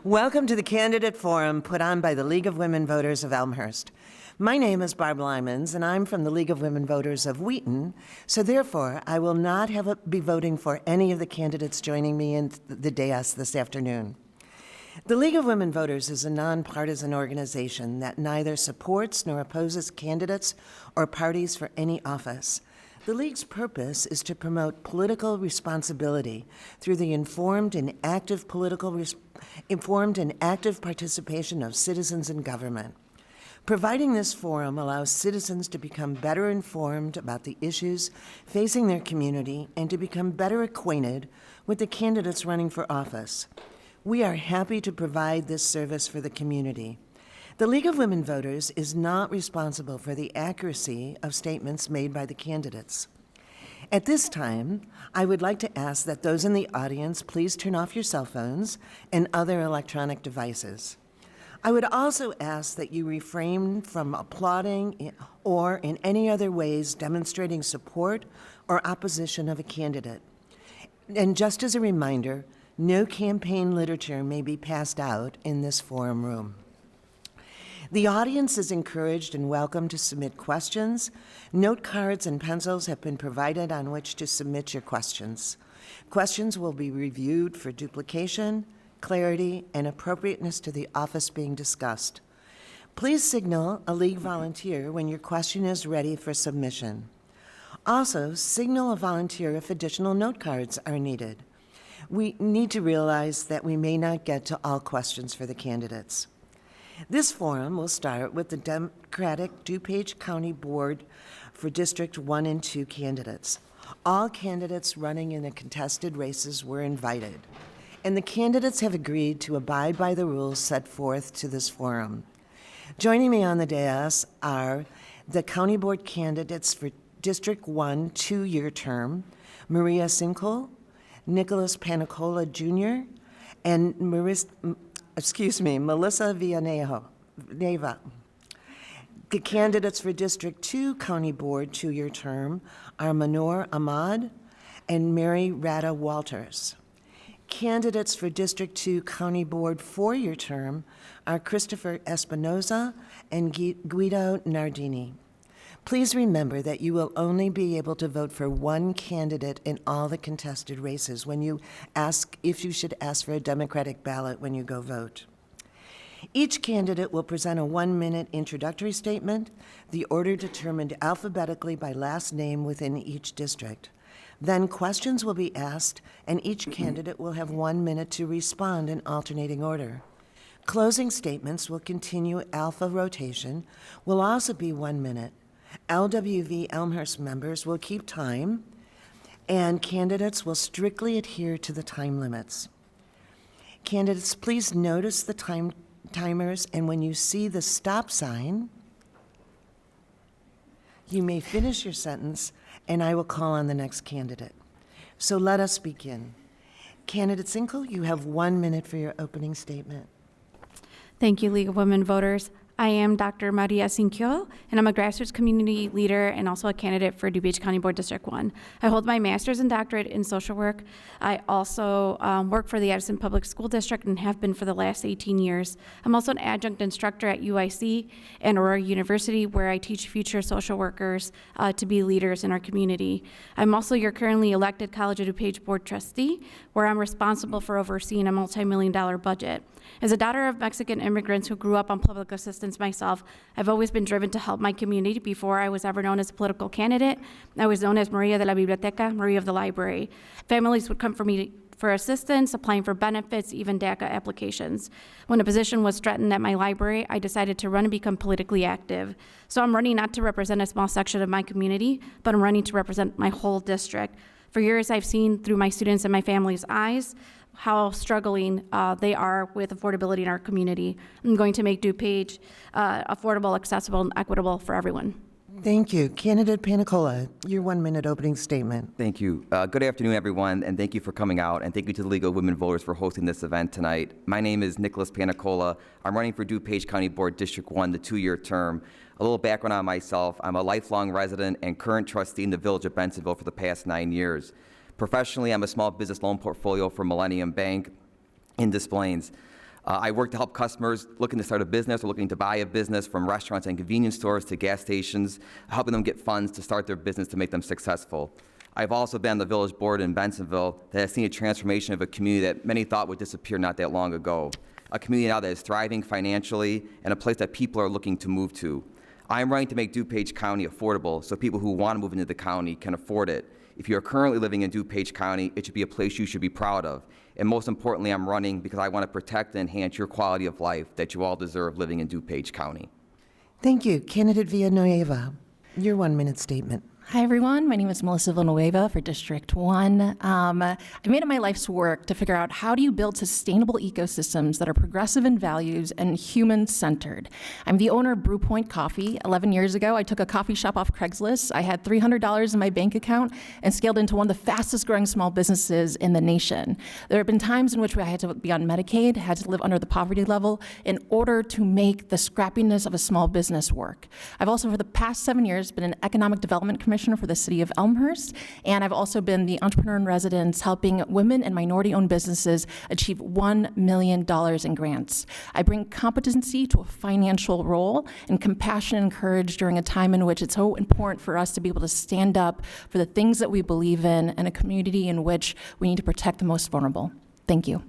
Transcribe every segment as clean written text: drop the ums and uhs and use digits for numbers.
Welcome to the Candidate Forum put on by the League of Women Voters of Elmhurst. My name is Barb Lymans, and I'm from the League of Women Voters of Wheaton, so therefore I will not be voting for any of the candidates joining me in the dais this afternoon. The League of Women Voters is a nonpartisan organization that neither supports nor opposes candidates or parties for any office. The League's purpose is to promote political responsibility through the informed and active participation of citizens in government. Providing this forum allows citizens to become better informed about the issues facing their community and to become better acquainted with the candidates running for office. We are happy to provide this service for the community. The League of Women Voters is not responsible for the accuracy of statements made by the candidates. At this time, I would like to ask that those in the audience please turn off your cell phones and other electronic devices. I would also ask that you refrain from applauding or in any other ways demonstrating support or opposition of a candidate. And just as a reminder, no campaign literature may be passed out in this forum room. The audience is encouraged and welcome to submit questions. Note cards and pencils have been provided on which to submit your questions. Questions will be reviewed for duplication, clarity, and appropriateness to the office being discussed. Please signal a League volunteer when your question is ready for submission. Also, signal a volunteer if additional note cards are needed. We need to realize that we may not get to all questions for the candidates. This forum will start with the Democratic DuPage County Board for District 1 and 2 candidates. All candidates running in the contested races were invited, and the candidates have agreed to abide by the rules set forth to this forum. Joining me on the dais are the County Board candidates for District 1 2-year term, Maria Sinkule, Nicolas Panicola Jr., and Melissa Villanueva. The candidates for District 2 County Board 2-year term are Mahnoor Ahmad and Mary Rada Walters. Candidates for District 2 County Board 4-year term are Christopher Espinoza and Guido Nardini. Please remember that you will only be able to vote for one candidate in all the contested races when you ask if you should ask for a Democratic ballot when you go vote. Each candidate will present a 1-minute introductory statement, the order determined alphabetically by last name within each district. Then questions will be asked, and each candidate will have 1 minute to respond in alternating order. Closing statements will continue alpha rotation, will also be 1 minute. LWV Elmhurst members will keep time, and candidates will strictly adhere to the time limits. Candidates, please notice the timers, and when you see the stop sign, you may finish your sentence, and I will call on the next candidate. So let us begin. Candidate Sinkule, you have 1 minute for your opening statement. Thank you, League of Women Voters. I am Dr. Maria Sinkule, and I'm a grassroots community leader and also a candidate for DuPage County Board District 1. I hold my master's and doctorate in social work. I also work for the Addison Public School District and have been for the last 18 years. I'm also an adjunct instructor at UIC and Aurora University, where I teach future social workers to be leaders in our community. I'm also your currently elected College of DuPage Board trustee, where I'm responsible for overseeing a multi-million-dollar budget. As a daughter of Mexican immigrants who grew up on public assistance myself, I've always been driven to help my community. Before I was ever known as a political candidate, I was known as Maria de la Biblioteca, Maria of the Library. Families would come for me for assistance, applying for benefits, even DACA applications. When a position was threatened at my library, I decided to run and become politically active. So I'm running not to represent a small section of my community, but I'm running to represent my whole district. For years, I've seen through my students and my family's eyes how struggling they are with affordability in our community. I'm going to make DuPage affordable, accessible, and equitable for everyone. Thank you. Candidate Panicola, your 1 minute opening statement. Thank you. Good afternoon, everyone, and thank you for coming out, and thank you to the League of Women Voters for hosting this event tonight. My name is Nicolas Panicola. I'm running for DuPage County Board District 1, the 2-year term. A little background on myself. I'm a lifelong resident and current trustee in the Village of Bensenville for the past 9 years. Professionally, I'm a small business loan portfolio for Millennium Bank in Des Plaines. I work to help customers looking to start a business or looking to buy a business, from restaurants and convenience stores to gas stations, helping them get funds to start their business to make them successful. I've also been on the village board in Bensenville that has seen a transformation of a community that many thought would disappear not that long ago. A community now that is thriving financially and a place that people are looking to move to. I am running to make DuPage County affordable so people who want to move into the county can afford it. If you are currently living in DuPage County, it should be a place you should be proud of. And most importantly, I'm running because I want to protect and enhance your quality of life that you all deserve living in DuPage County. Thank you. Candidate Villanueva, your 1-minute statement. Hi, everyone. My name is Melissa Villanueva for District 1. I made it my life's work to figure out how do you build sustainable ecosystems that are progressive in values and human-centered. I'm the owner of Brew Point Coffee. 11 years ago, I took a coffee shop off Craigslist. I had $300 in my bank account and scaled into one of the fastest-growing small businesses in the nation. There have been times in which I had to be on Medicaid, had to live under the poverty level in order to make the scrappiness of a small business work. I've also, for the past 7 years, been an economic development commissioner for the city of Elmhurst, and I've also been the entrepreneur in residence helping women and minority-owned businesses achieve $1 million in grants. I bring competency to a financial role and compassion and courage during a time in which it's so important for us to be able to stand up for the things that we believe in and a community in which we need to protect the most vulnerable. Thank you.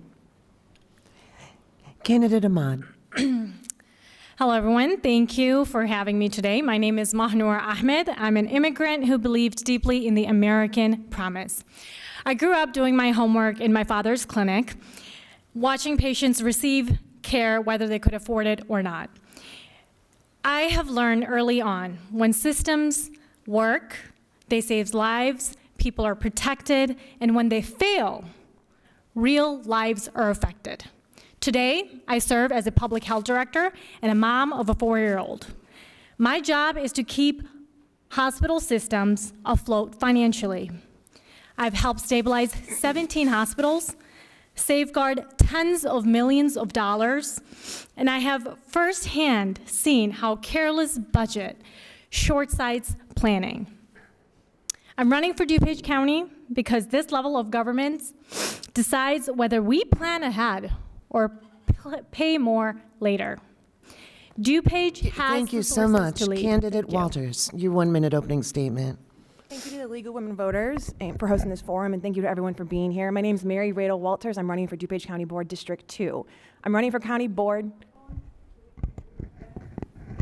Candidate Ahmad. Hello, everyone. Thank you for having me today. My name is Mahnoor Ahmad. I'm an immigrant who believes deeply in the American promise. I grew up doing my homework in my father's clinic, watching patients receive care whether they could afford it or not. I have learned early on, when systems work, they save lives, people are protected, and when they fail, real lives are affected. Today, I serve as a public health director and a mom of a 4-year-old. My job is to keep hospital systems afloat financially. I've helped stabilize 17 hospitals, safeguard tens of millions of dollars, and I have firsthand seen how careless budget short-sights planning. I'm running for DuPage County because this level of government decides whether we plan ahead or pay more later. DuPage has Thank you the so resources much. to lead. Candidate Thank you. Walters, your 1-minute opening statement. Thank you to the League of Women Voters for hosting this forum, and thank you to everyone for being here. My name is Mary Rada Walters. I'm running for DuPage County Board District 2. I'm running for County Board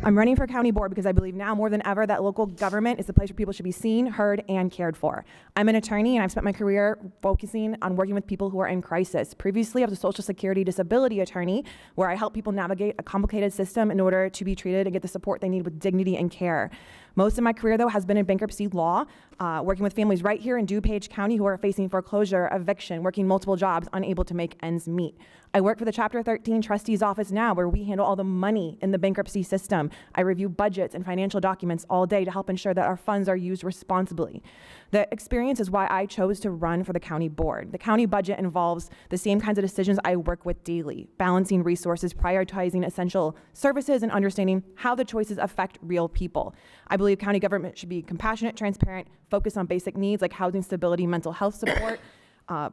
because I believe now more than ever that local government is the place where people should be seen, heard, and cared for. I'm an attorney, and I've spent my career focusing on working with people who are in crisis. Previously, I was a Social Security disability attorney, where I help people navigate a complicated system in order to be treated and get the support they need with dignity and care. Most of my career, though, has been in bankruptcy law, working with families right here in DuPage County who are facing foreclosure, eviction, working multiple jobs, unable to make ends meet. I work for the Chapter 13 trustee's office now, where we handle all the money in the bankruptcy system. I review budgets and financial documents all day to help ensure that our funds are used responsibly. The experience is why I chose to run for the county board. The county budget involves the same kinds of decisions I work with daily, balancing resources, prioritizing essential services, and understanding how the choices affect real people. I believe county government should be compassionate, transparent, focused on basic needs like housing stability, mental health support,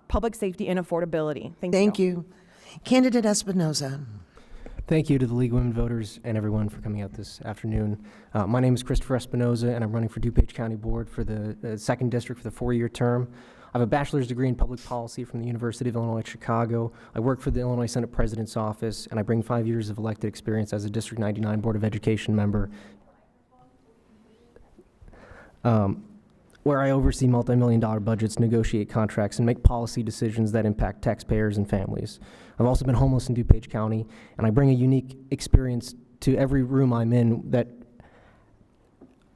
public safety, and affordability. Thank you. Candidate Espinoza. Thank you to the League of Women Voters and everyone for coming out this afternoon. My name is Christopher Espinoza, and I'm running for DuPage County Board for the 2nd District for the 4-year term. I have a bachelor's degree in public policy from the University of Illinois at Chicago. I work for the Illinois Senate President's Office, and I bring 5 years of elected experience as a District 99 Board of Education member, where I oversee multi-million-dollar budgets, negotiate contracts, and make policy decisions that impact taxpayers and families. I've also been homeless in DuPage County, and I bring a unique experience to every room I'm in that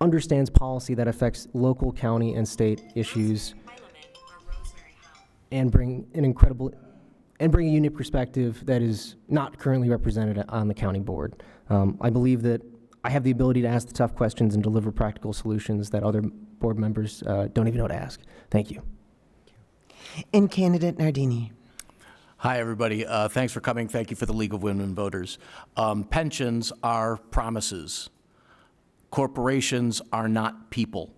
understands policy that affects local, county, and state issues, and bring a unique perspective that is not currently represented on the county board. I believe that I have the ability to ask the tough questions and deliver practical solutions that other board members don't even know to ask. Thank you. And Candidate Nardini. Hi, everybody. Thanks for coming. Thank you for the League of Women Voters. Pensions are promises. Corporations are not people.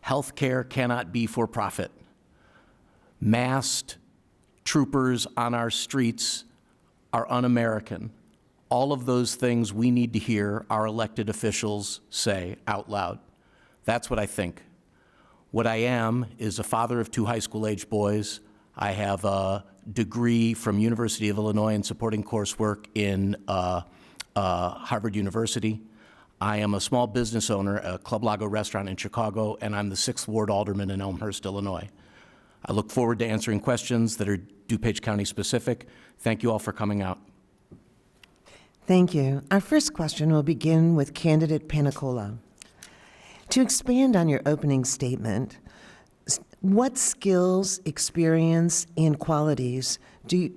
Healthcare cannot be for profit. Masked troopers on our streets are un-American. All of those things we need to hear our elected officials say out loud. That's what I think. What I am is a father of 2 high school-age boys. I have a degree from University of Illinois in supporting coursework in Harvard University. I am a small business owner, a Club Lago restaurant in Chicago, and I'm the 6th Ward Alderman in Elmhurst, Illinois. I look forward to answering questions that are DuPage County specific. Thank you all for coming out. Thank you. Our first question will begin with candidate Panicola. To expand on your opening statement, what skills, experience, and qualities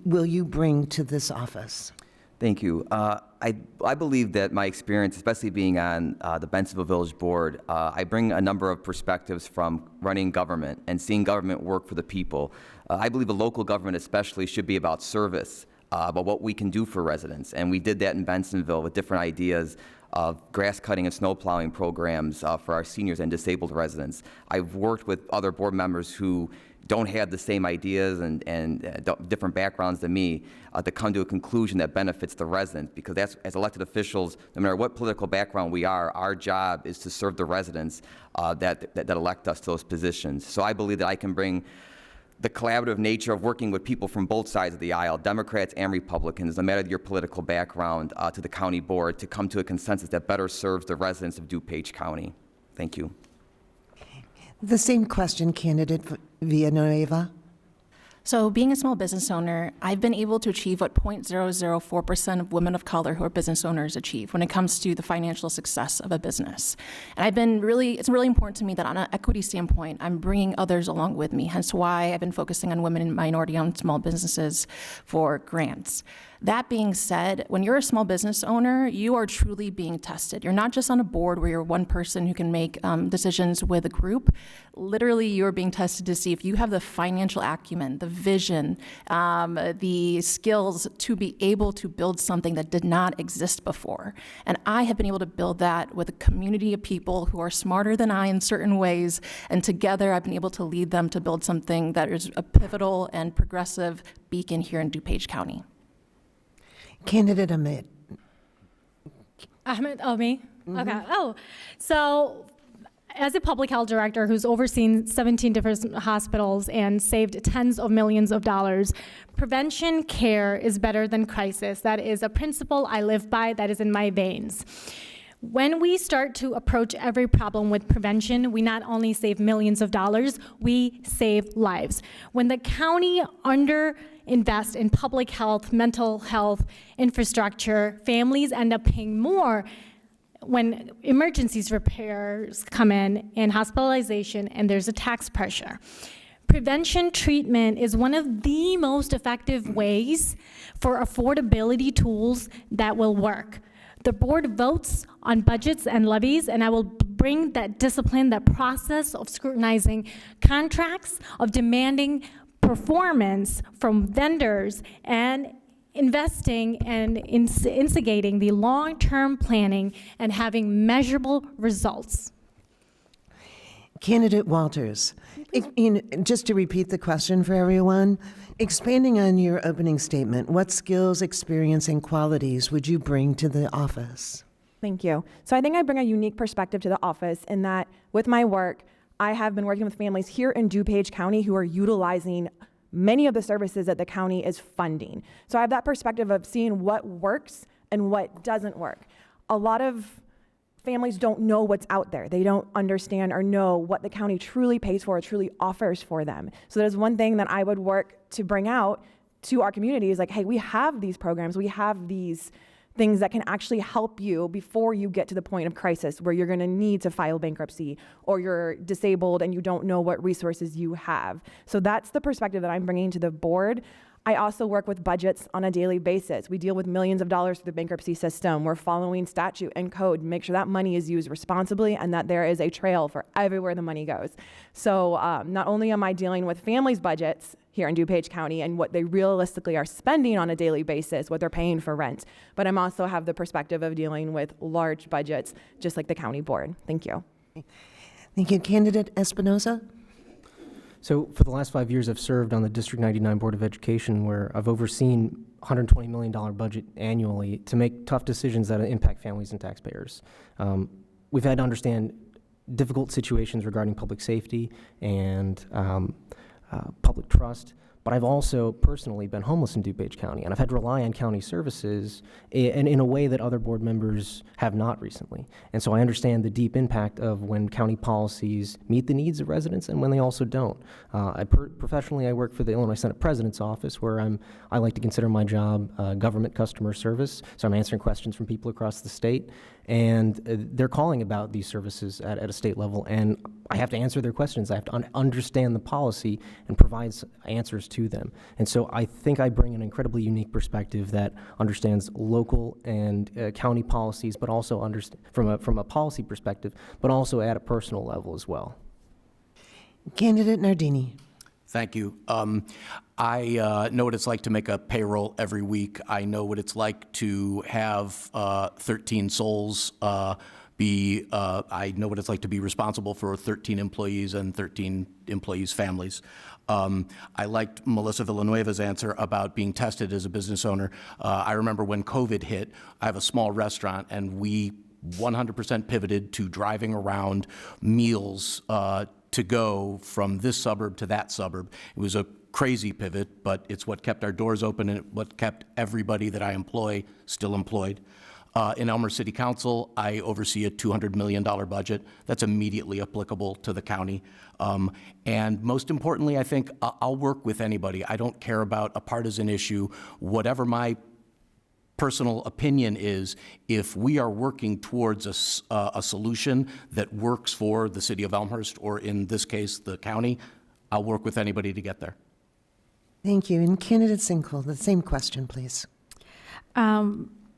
will you bring to this office? Thank you. I believe that my experience, especially being on the Bensenville Village Board, I bring a number of perspectives from running government and seeing government work for the people. I believe a local government especially should be about service, about what we can do for residents. And we did that in Bensenville with different ideas of grass cutting and snow plowing programs for our seniors and disabled residents. I've worked with other board members who don't have the same ideas and different backgrounds than me to come to a conclusion that benefits the residents, because that's, as elected officials, no matter what political background we are, our job is to serve the residents that elect us to those positions. So I believe that I can bring the collaborative nature of working with people from both sides of the aisle, Democrats and Republicans, no matter your political background, to the county board to come to a consensus that better serves the residents of DuPage County. Thank you. The same question, candidate Villanueva. So being a small business owner, I've been able to achieve what 0.004% of women of color who are business owners achieve when it comes to the financial success of a business. And it's really important to me that on an equity standpoint, I'm bringing others along with me, hence why I've been focusing on women and minority-owned small businesses for grants. That being said, when you're a small business owner, you are truly being tested. You're not just on a board where you're one person who can make decisions with a group. Literally, you're being tested to see if you have the financial acumen, the vision, the skills to be able to build something that did not exist before. And I have been able to build that with a community of people who are smarter than I in certain ways, and together I've been able to lead them to build something that is a pivotal and progressive beacon here in DuPage County. Candidate Ahmed. Ahmed, me? Okay. So as a public health director who's overseen 17 different hospitals and saved tens of millions of dollars, prevention care is better than crisis. That is a principle I live by, that is in my veins. When we start to approach every problem with prevention, we not only save millions of dollars, we save lives. When the county invest in public health, mental health, infrastructure, families end up paying more when emergencies repairs come in and hospitalization and there's a tax pressure. Prevention treatment is one of the most effective ways for affordability tools that will work. The board votes on budgets and levies, and I will bring that discipline, that process of scrutinizing contracts, of demanding performance from vendors, and investing and instigating the long-term planning and having measurable results. Candidate Walters, just to repeat the question for everyone, expanding on your opening statement, what skills, experience, and qualities would you bring to the office? Thank you. So I think I bring a unique perspective to the office in that with my work, I have been working with families here in DuPage County who are utilizing many of the services that the county is funding. So I have that perspective of seeing what works and what doesn't work. A lot of families don't know what's out there. They don't understand or know what the county truly pays for or truly offers for them. So there's one thing that I would work to bring out to our community is like, hey, we have these programs, we have these things that can actually help you before you get to the point of crisis where you're gonna need to file bankruptcy or you're disabled and you don't know what resources you have. So that's the perspective that I'm bringing to the board. I also work with budgets on a daily basis. We deal with millions of dollars through the bankruptcy system. We're following statute and code, make sure that money is used responsibly and that there is a trail for everywhere the money goes. So not only am I dealing with families' budgets here in DuPage County and what they realistically are spending on a daily basis, what they're paying for rent, but I'm also have the perspective of dealing with large budgets, just like the county board. Thank you. Thank you. Candidate Espinoza? So for the last 5 years, I've served on the District 99 Board of Education, where I've overseen $120 million budget annually to make tough decisions that impact families and taxpayers. We've had to understand difficult situations regarding public safety and public trust, but I've also personally been homeless in DuPage County, and I've had to rely on county services in a way that other board members have not recently. And so I understand the deep impact of when county policies meet the needs of residents and when they also don't. Professionally, I work for the Illinois Senate President's Office, where I like to consider my job government customer service, so I'm answering questions from people across the state, and they're calling about these services at a state level, and I have to answer their questions. I have to understand the policy and provide answers to them. And so I think I bring an incredibly unique perspective that understands local and county policies, but also from a policy perspective, but also at a personal level as well. Candidate Nardini. Thank you. I know what it's like to make a payroll every week. I know what it's like to have 13 souls I know what it's like to be responsible for 13 employees and 13 employees' families. I liked Melissa Villanueva's answer about being tested as a business owner. I remember when COVID hit, I have a small restaurant, and we 100% pivoted to driving around meals to go from this suburb to that suburb. It was a crazy pivot, but it's what kept our doors open and what kept everybody that I employ still employed. In Elmhurst City Council, I oversee a $200 million budget that's immediately applicable to the county. And most importantly, I think I'll work with anybody. I don't care about a partisan issue. Whatever my personal opinion is, if we are working towards a solution that works for the city of Elmhurst, or in this case, the county, I'll work with anybody to get there. Thank you. And Candidate Sinkule, the same question, please.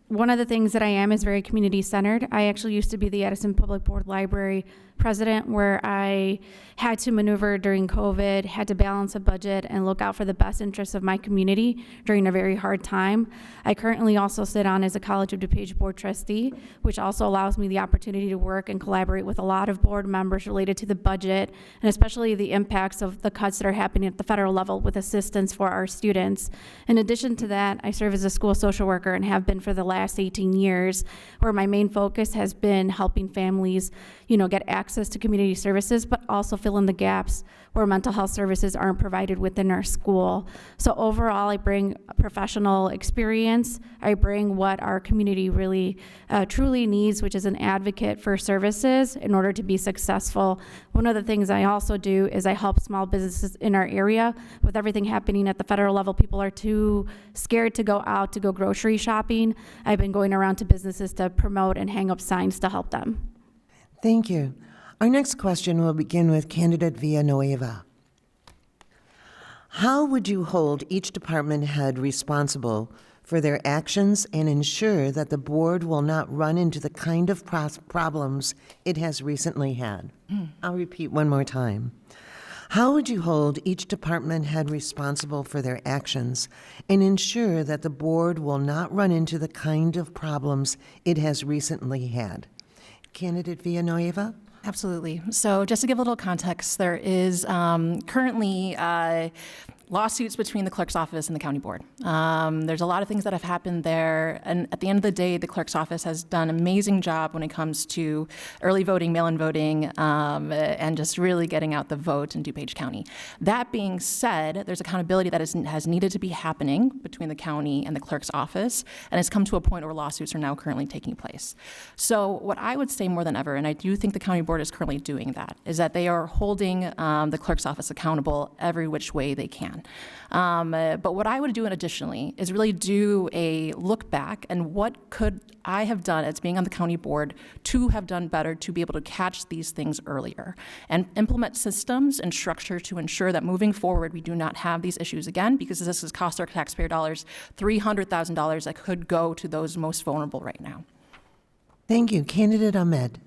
One of the things that I am is very community-centered. I actually used to be the Edison Public Board Library president, where I had to maneuver during COVID, had to balance a budget and look out for the best interests of my community during a very hard time. I currently also sit on as a College of DuPage board trustee, which also allows me the opportunity to work and collaborate with a lot of board members related to the budget, and especially the impacts of the cuts that are happening at the federal level with assistance for our students. In addition to that, I serve as a school social worker and have been for the last 18 years, where my main focus has been helping families, get access to community services, but also fill in the gaps where mental health services aren't provided within our school. So overall, I bring professional experience. I bring what our community really truly needs, which is an advocate for services in order to be successful. One of the things I also do is I help small businesses in our area. With everything happening at the federal level, people are too scared to go out to go grocery shopping. I've been going around to businesses to promote and hang up signs to help them. Thank you. Our next question will begin with Candidate Villanueva. How would you hold each department head responsible for their actions and ensure that the board will not run into the kind of problems it has recently had? I'll repeat one more time. How would you hold each department head responsible for their actions and ensure that the board will not run into the kind of problems it has recently had? Candidate Villanueva? Absolutely. So just to give a little context, there is currently lawsuits between the clerk's office and the county board. There's a lot of things that have happened there, and at the end of the day, the clerk's office has done an amazing job when it comes to early voting, mail-in voting, and just really getting out the vote in DuPage County. That being said, there's accountability that has needed to be happening between the county and the clerk's office, and it's come to a point where lawsuits are now currently taking place. So what I would say more than ever, and I do think the county board is currently doing that, is that they are holding the clerk's office accountable every which way they can. But what I would do additionally is really do a look back and what could I have done as being on the county board to have done better to be able to catch these things earlier and implement systems and structure to ensure that moving forward we do not have these issues again, because this has cost our taxpayer dollars $300,000 that could go to those most vulnerable right now. Thank you. Candidate Ahmad.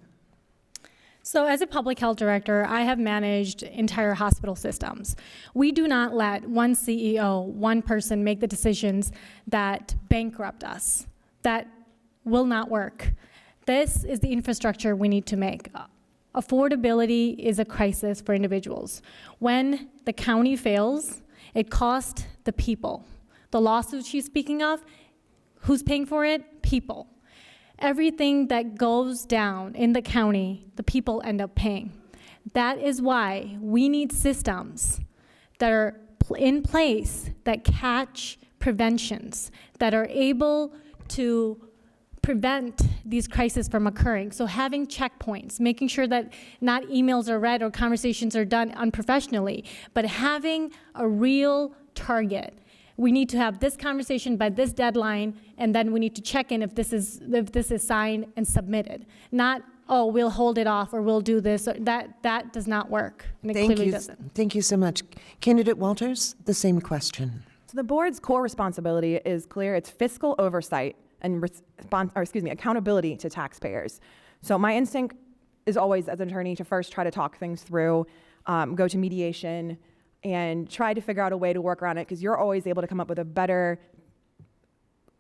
So as a public health director, I have managed entire hospital systems. We do not let one CEO, one person make the decisions that bankrupt us. That will not work. This is the infrastructure we need to make. affordability is a crisis for individuals. When the county fails, it costs the people. The lawsuit she's speaking of, who's paying for it? People. Everything that goes down in the county, the people end up paying. That is why we need systems that are in place that catch preventions, that are able to prevent these crises from occurring. So having checkpoints, making sure that not emails are read or conversations are done unprofessionally, but having a real target. We need to have this conversation by this deadline, and then we need to check in if this is signed and submitted. Not, oh, we'll hold it off or we'll do this. That does not work. And it clearly doesn't. Thank you so much. Candidate Walters, the same question. So the board's core responsibility is clear. It's fiscal oversight and accountability to taxpayers. So my instinct is always, as an attorney, to first try to talk things through, go to mediation, and try to figure out a way to work around it, because you're always able to come up with a better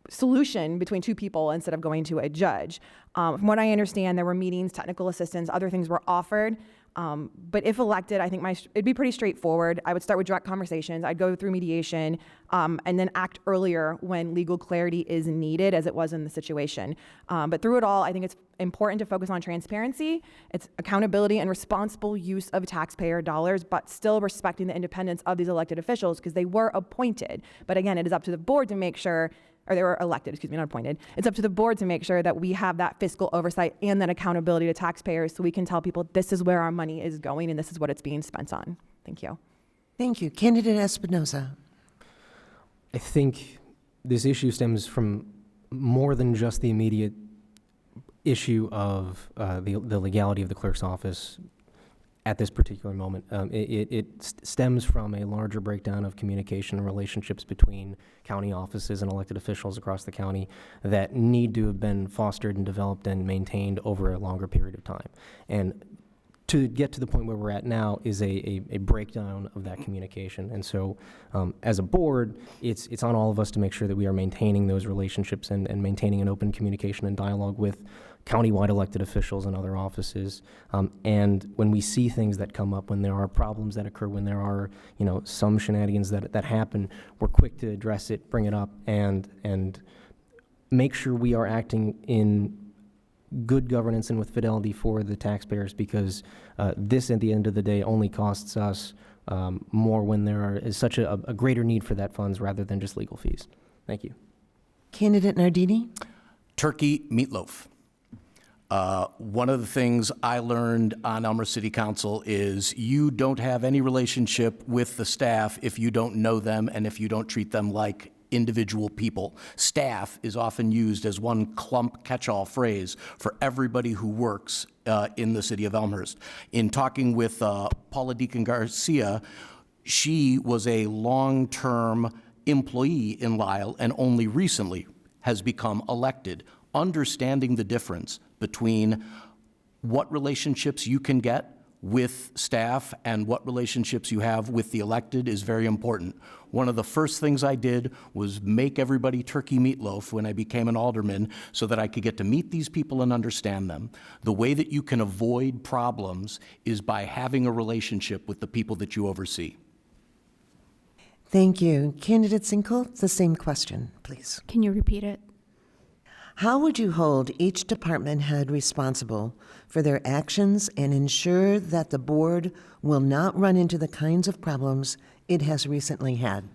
solution between two people instead of going to a judge. From what I understand, there were meetings, technical assistance, other things were offered. But if elected, I think it'd be pretty straightforward. I would start with direct conversations. I'd go through mediation, and then act earlier when legal clarity is needed, as it was in the situation. But through it all, I think it's important to focus on transparency, it's accountability and responsible use of taxpayer dollars, but still respecting the independence of these elected officials, because they were appointed. But again, it is up to the board to make sure, or they were elected, excuse me, not appointed. It's up to the board to make sure that we have that fiscal oversight and that accountability to taxpayers, so we can tell people this is where our money is going and this is what it's being spent on. Thank you. Thank you. Candidate Espinoza. I think this issue stems from more than just the immediate issue of the legality of the clerk's office at this particular moment. It stems from a larger breakdown of communication and relationships between county offices and elected officials across the county that need to have been fostered and developed and maintained over a longer period of time. And to get to the point where we're at now is a breakdown of that communication. And so as a board, it's on all of us to make sure that we are maintaining those relationships and maintaining an open communication and dialogue with countywide elected officials and other offices. And when we see things that come up, when there are problems that occur, when there are, some shenanigans that happen, we're quick to address it, bring it up, and make sure we are acting in good governance and with fidelity for the taxpayers, because this, at the end of the day, only costs us more when there is such a greater need for that funds rather than just legal fees. Thank you. Candidate Nardini. Turkey meatloaf. One of the things I learned on Elmhurst City Council is you don't have any relationship with the staff if you don't know them and if you don't treat them like individual people. Staff is often used as one clump catch-all phrase for everybody who works in the city of Elmhurst. In talking with Paula Deacon Garcia, she was a long-term employee in Lisle and only recently has become elected. Understanding the difference between what relationships you can get with staff and what relationships you have with the elected is very important. One of the first things I did was make everybody turkey meatloaf when I became an alderman so that I could get to meet these people and understand them. The way that you can avoid problems is by having a relationship with the people that you oversee. Thank you. Candidate Sinkule, the same question, please. Can you repeat it? How would you hold each department head responsible for their actions and ensure that the board will not run into the kinds of problems it has recently had?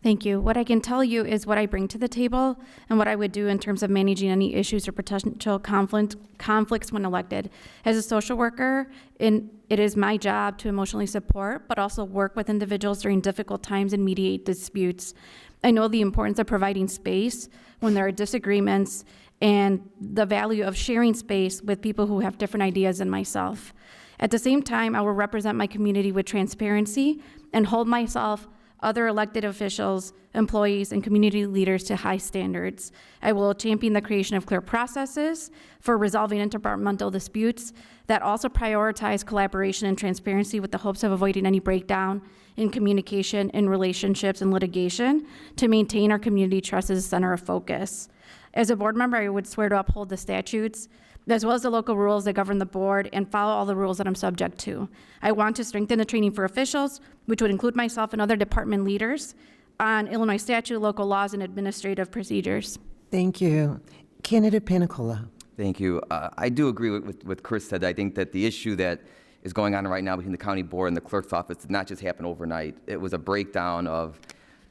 Thank you. What I can tell you is what I bring to the table and what I would do in terms of managing any issues or potential conflicts when elected. As a social worker, it is my job to emotionally support, but also work with individuals during difficult times and mediate disputes. I know the importance of providing space when there are disagreements and the value of sharing space with people who have different ideas than myself. At the same time, I will represent my community with transparency and hold myself, other elected officials, employees, and community leaders to high standards. I will champion the creation of clear processes for resolving interdepartmental disputes that also prioritize collaboration and transparency with the hopes of avoiding any breakdown in communication, in relationships, and litigation to maintain our community trust as a center of focus. As a board member, I would swear to uphold the statutes as well as the local rules that govern the board, and follow all the rules that I'm subject to. I want to strengthen the training for officials, which would include myself and other department leaders, on Illinois statute, local laws, and administrative procedures. Thank you. Candidate Panicola. Thank you. I do agree with what Chris said. I think that the issue that is going on right now between the county board and the clerk's office did not just happen overnight. It was a breakdown of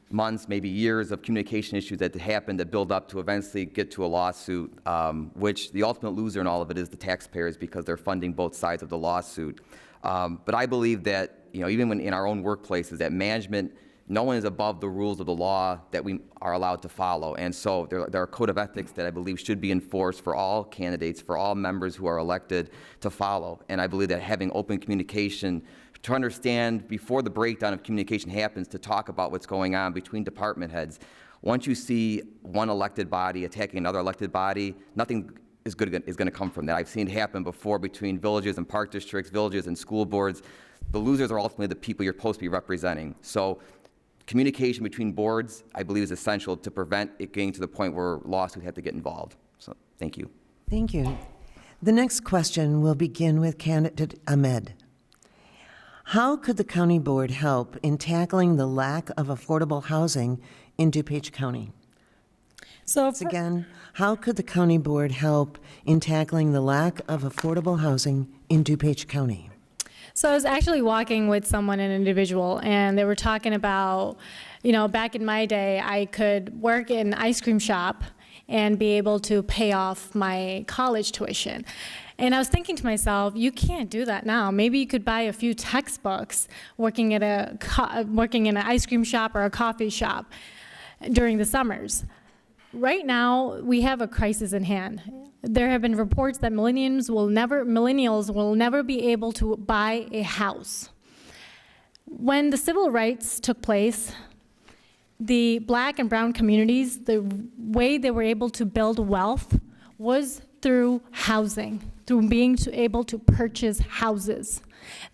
months, maybe years of communication issues that happened that build up to eventually get to a lawsuit, which the ultimate loser in all of it is the taxpayers because they're funding both sides of the lawsuit. But I believe that, even when in our own workplaces, that management, no one is above the rules of the law that we are allowed to follow. And so there are code of ethics that I believe should be enforced for all candidates, for all members who are elected to follow. And I believe that having open communication to understand before the breakdown of communication happens, to talk about what's going on between department heads. Once you see one elected body attacking another elected body, nothing is going to come from that. I've seen it happen before between villages and park districts, villages and school boards. The losers are ultimately the people you're supposed to be representing. So communication between boards, I believe, is essential to prevent it getting to the point where lawsuits have to get involved. So thank you. Thank you. The next question will begin with candidate Ahmed. How could the county board help in tackling the lack of affordable housing in DuPage County? So Again, how could the county board help in tackling the lack of affordable housing in DuPage County? So I was actually walking with someone, an individual, and they were talking about, back in my day, I could work in an ice cream shop and be able to pay off my college tuition. And I was thinking to myself, you can't do that now. Maybe you could buy a few textbooks working in an ice cream shop or a coffee shop during the summers. Right now, we have a crisis in hand. There have been reports that millennials will never be able to buy a house. When the civil rights took place, the black and brown communities, the way they were able to build wealth was through housing, through being able to purchase houses.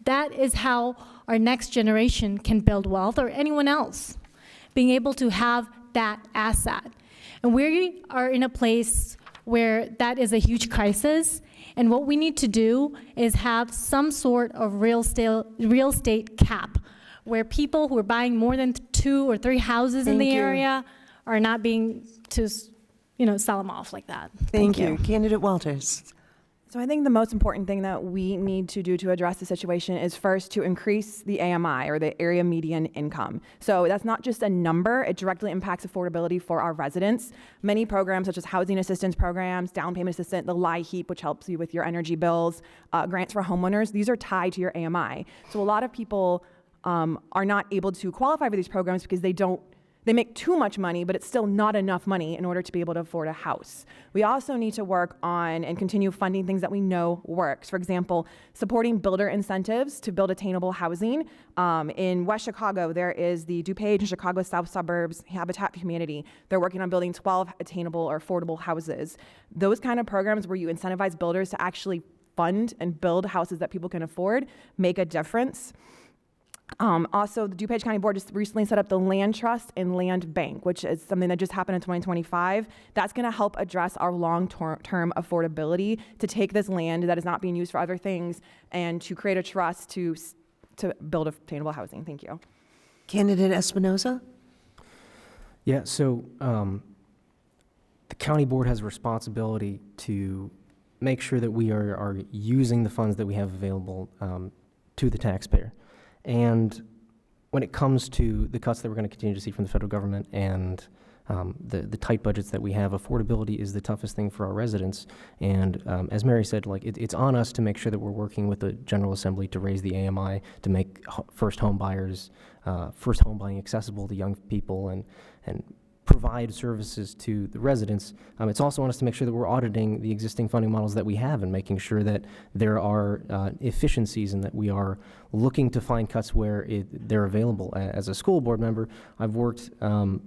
That is how our next generation can build wealth, or anyone else, being able to have that asset. And we are in a place where that is a huge crisis, and what we need to do is have some sort of real estate cap, where people who are buying more than 2 or 3 houses in the area are not being to sell them off like that. Thank you. Candidate Walters. So I think the most important thing that we need to do to address the situation is first to increase the AMI, or the area median income. So that's not just a number, it directly impacts affordability for our residents. Many programs such as housing assistance programs, down payment assistance, the LIHEAP, which helps you with your energy bills, grants for homeowners, these are tied to your AMI. So a lot of people are not able to qualify for these programs because they make too much money, but it's still not enough money in order to be able to afford a house. We also need to work on and continue funding things that we know works. For example, supporting builder incentives to build attainable housing. In West Chicago, there is the DuPage and Chicago South Suburbs Habitat Community. They're working on building 12 attainable or affordable houses. Those kind of programs where you incentivize builders to actually fund and build houses that people can afford make a difference. Also, the DuPage County Board just recently set up the Land Trust and Land Bank, which is something that just happened in 2025. That's going to help address our long-term affordability, to take this land that is not being used for other things and to create a trust to build attainable housing. Thank you. Candidate Espinoza. Yeah, so the county board has a responsibility to make sure that we are using the funds that we have available to the taxpayer. And when it comes to the cuts that we're going to continue to see from the federal government and the tight budgets that we have, affordability is the toughest thing for our residents. And as Mary said, it's on us to make sure that we're working with the General Assembly to raise the AMI, to make first home buyers, first home buying accessible to young people, and provide services to the residents. It's also on us to make sure that we're auditing the existing funding models that we have and making sure that there are efficiencies and that we are looking to find cuts where they're available. As a school board member, I've worked and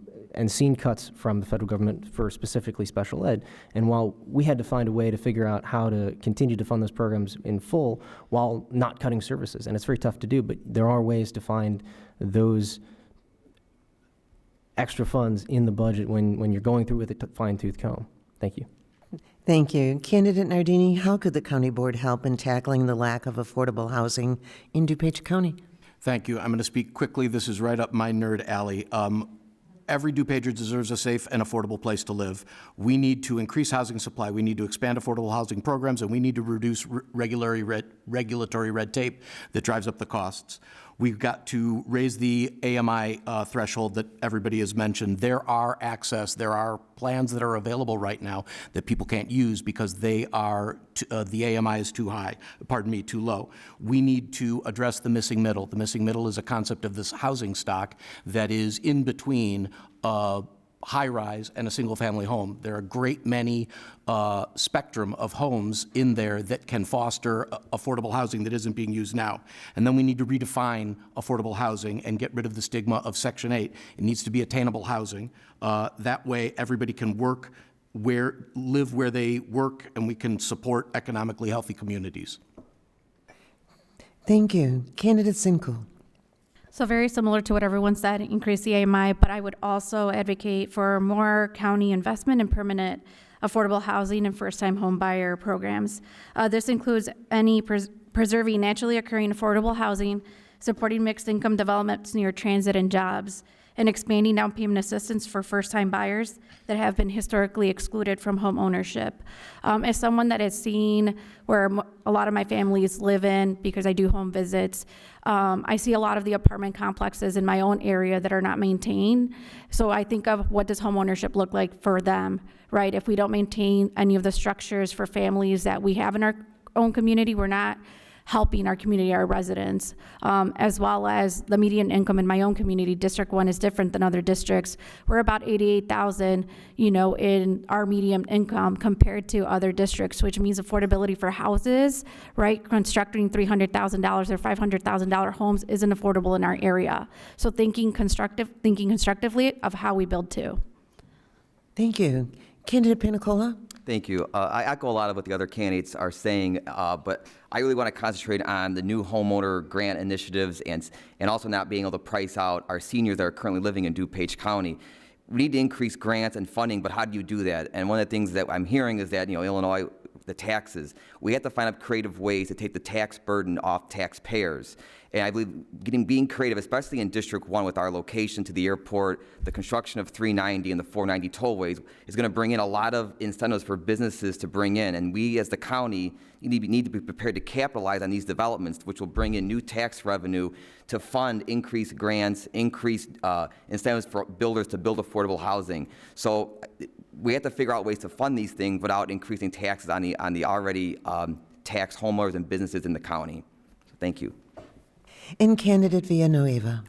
seen cuts from the federal government for specifically special ed. And while we had to find a way to figure out how to continue to fund those programs in full while not cutting services, and it's very tough to do, but there are ways to find those extra funds in the budget when you're going through with a fine-tooth comb. Thank you. Thank you. Candidate Nardini, how could the county board help in tackling the lack of affordable housing in DuPage County? Thank you. I'm going to speak quickly. This is right up my nerd alley. Every DuPager deserves a safe and affordable place to live. We need to increase housing supply. We need to expand affordable housing programs, and we need to reduce regulatory red tape that drives up the costs. We've got to raise the AMI threshold that everybody has mentioned. There are plans that are available right now that people can't use because they are the AMI is too low. We need to address the missing middle. The missing middle is a concept of this housing stock that is in between high-rise and a single-family home. There are a great many spectrum of homes in there that can foster affordable housing that isn't being used now. And then we need to redefine affordable housing and get rid of the stigma of Section 8. It needs to be attainable housing. That way everybody can live where they work, and we can support economically healthy communities. Thank you. Candidate Sinkule. So very similar to what everyone said, increase the AMI, but I would also advocate for more county investment in permanent affordable housing and first-time home buyer programs. This includes preserving naturally occurring affordable housing, supporting mixed income developments near transit and jobs, and expanding down payment assistance for first-time buyers that have been historically excluded from home ownership. As someone that has seen where a lot of my families live in, because I do home visits, I see a lot of the apartment complexes in my own area that are not maintained. So I think of what does home ownership look like for them, right? If we don't maintain any of the structures for families that we have in our own community, we're not helping our community, our residents, as well as the median income in my own community. District 1 is different than other districts. We're about $88,000, in our median income compared to other districts, which means affordability for houses, right? Constructing $300,000 or $500,000 homes isn't affordable in our area. So thinking constructively of how we build too. Thank you. Candidate Panicola. Thank you. I echo a lot of what the other candidates are saying, but I really want to concentrate on the new homeowner grant initiatives and also not being able to price out our seniors that are currently living in DuPage County. We need to increase grants and funding, but how do you do that? And one of the things that I'm hearing is that, Illinois, the taxes, we have to find out creative ways to take the tax burden off taxpayers. And I believe being creative, especially in District 1 with our location to the airport, the construction of 390 and the 490 tollways is going to bring in a lot of incentives for businesses to bring in. And we as the county need to be prepared to capitalize on these developments, which will bring in new tax revenue to fund increased grants, increased incentives for builders to build affordable housing. So we have to figure out ways to fund these things without increasing taxes on the already taxed homeowners and businesses in the county. So thank you. And Candidate Villanueva.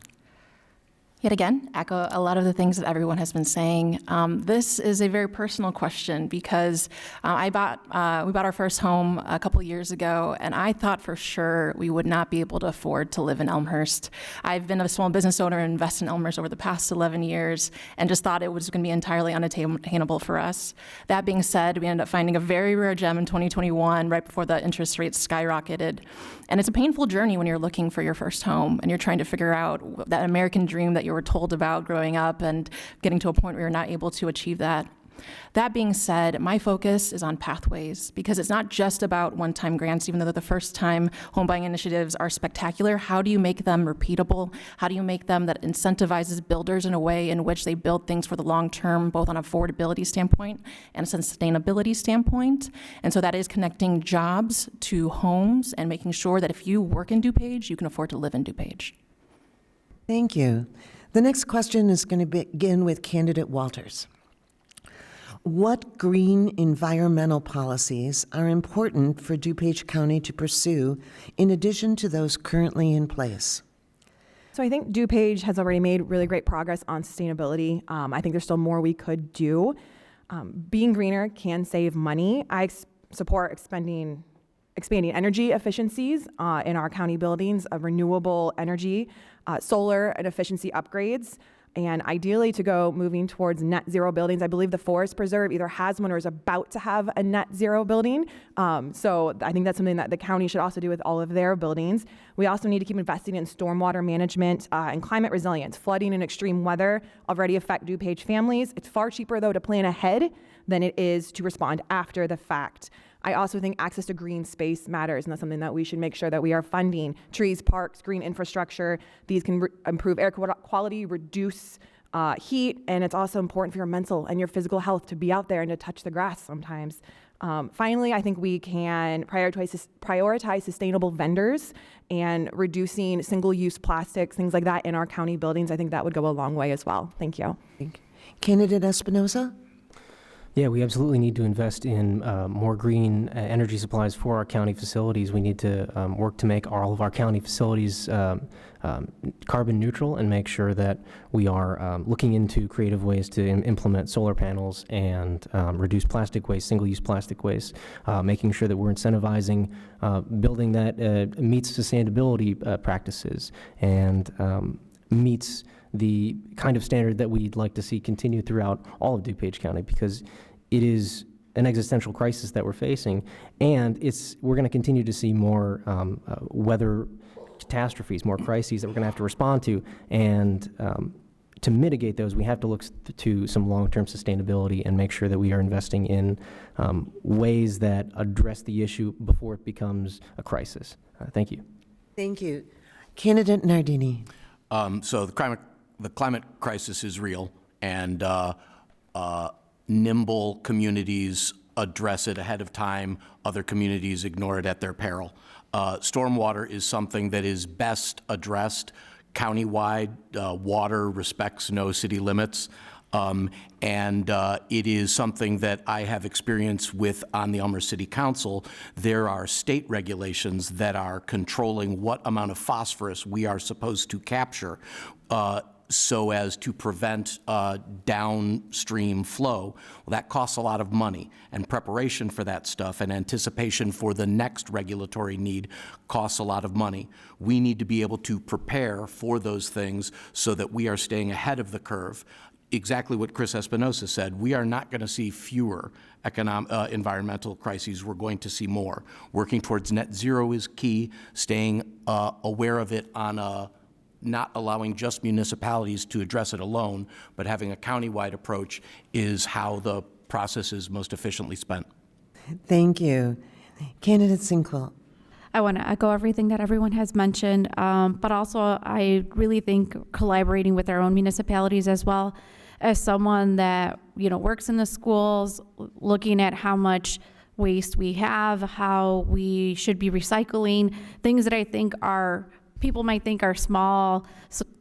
Yet again, echo a lot of the things that everyone has been saying. This is a very personal question because we bought our first home a couple years ago, and I thought for sure we would not be able to afford to live in Elmhurst. I've been a small business owner and invested in Elmhurst over the past 11 years and just thought it was going to be entirely unattainable for us. That being said, we ended up finding a very rare gem in 2021 right before the interest rates skyrocketed. And it's a painful journey when you're looking for your first home and you're trying to figure out that American dream that you were told about growing up and getting to a point where you're not able to achieve that. That being said, my focus is on pathways because it's not just about one-time grants, even though the first-time home buying initiatives are spectacular. How do you make them repeatable? How do you make them that incentivizes builders in a way in which they build things for the long term, both on an affordability standpoint and a sustainability standpoint? And so that is connecting jobs to homes and making sure that if you work in DuPage, you can afford to live in DuPage. Thank you. The next question is going to begin with Candidate Walters. What green environmental policies are important for DuPage County to pursue in addition to those currently in place? So I think DuPage has already made really great progress on sustainability. I think there's still more we could do. Being greener can save money. I support expanding energy efficiencies in our county buildings, renewable energy, solar and efficiency upgrades, and ideally to go moving towards net zero buildings. I believe the Forest Preserve either has one or is about to have a net zero building. So I think that's something that the county should also do with all of their buildings. We also need to keep investing in stormwater management and climate resilience. Flooding and extreme weather already affect DuPage families. It's far cheaper though to plan ahead than it is to respond after the fact. I also think access to green space matters, and that's something that we should make sure that we are funding. Trees, parks, green infrastructure, these can improve air quality, reduce heat, and it's also important for your mental and your physical health to be out there and to touch the grass sometimes. Finally, I think we can prioritize sustainable vendors and reducing single-use plastics, things like that in our county buildings. I think that would go a long way as well. Thank you. Candidate Espinoza? Yeah, we absolutely need to invest in more green energy supplies for our county facilities. We need to work to make all of our county facilities carbon neutral and make sure that we are looking into creative ways to implement solar panels and reduce plastic waste, single-use plastic waste, making sure that we're incentivizing building that meets sustainability practices and meets the kind of standard that we'd like to see continue throughout all of DuPage County, because it is an existential crisis that we're facing, and we're going to continue to see more weather catastrophes, more crises that we're going to have to respond to, and to mitigate those, we have to look to some long-term sustainability and make sure that we are investing in ways that address the issue before it becomes a crisis. Thank you. Thank you. Candidate Nardini? So the climate crisis is real, and nimble communities address it ahead of time. Other communities ignore it at their peril. Stormwater is something that is best addressed countywide. Water respects no city limits. And it is something that I have experience with on the Elmhurst City Council. There are state regulations that are controlling what amount of phosphorus we are supposed to capture so as to prevent downstream flow. Well, that costs a lot of money, and preparation for that stuff and anticipation for the next regulatory need costs a lot of money. We need to be able to prepare for those things so that we are staying ahead of the curve. Exactly what Chris Espinoza said, we are not going to see fewer environmental crises, we're going to see more. Working towards net zero is key, staying aware of it on a not allowing just municipalities to address it alone, but having a countywide approach is how the process is most efficiently spent. Thank you. Candidate Sinkule? I want to echo everything that everyone has mentioned, but also I really think collaborating with our own municipalities as well. As someone that works in the schools, looking at how much waste we have, how we should be recycling, things that I think people might think are small